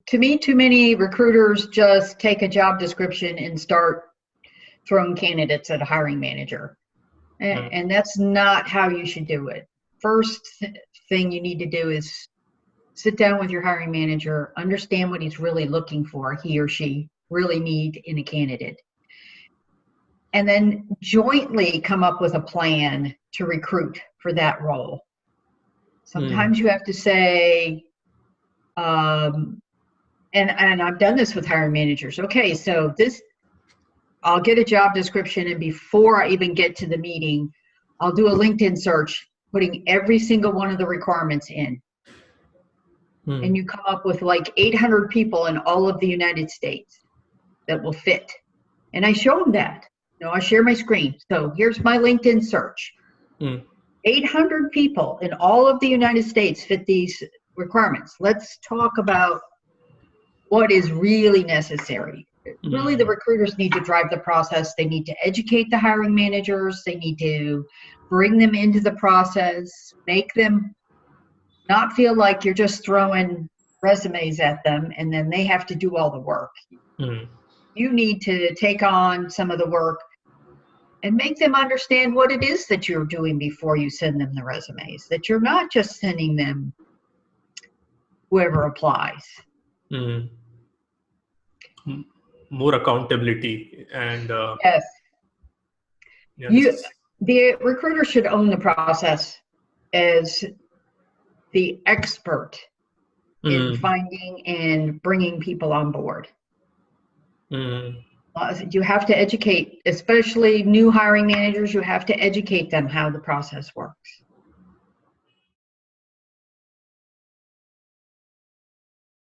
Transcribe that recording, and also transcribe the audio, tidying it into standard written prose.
to me, too many recruiters just take a job description and start throwing candidates at a hiring manager. And that's not how you should do it. First thing you need to do is sit down with your hiring manager, understand what he's really looking for, he or she really need in a candidate. And then jointly come up with a plan to recruit for that role. Sometimes you have to say, and I've done this with hiring managers. Okay, so I'll get a job description, and before I even get to the meeting, I'll do a LinkedIn search, putting every single one of the requirements in. And you come up with like 800 people in all of the United States that will fit. And I show them that. I share my screen. So here's my LinkedIn search. 800 people in all of the United States fit these requirements. Let's talk about what is really necessary. Really, the recruiters need to drive the process. They need to educate the hiring managers. They need to bring them into the process, make them not feel like you're just throwing resumes at them and then they have to do all the work. You need to take on some of the work and make them understand what it is that you're doing before you send them the resumes, that you're not just sending them whoever applies. More accountability and yes. The recruiter should own the process as the expert in finding and bringing people on board. You have to educate, especially new hiring managers, you have to educate them how the process works.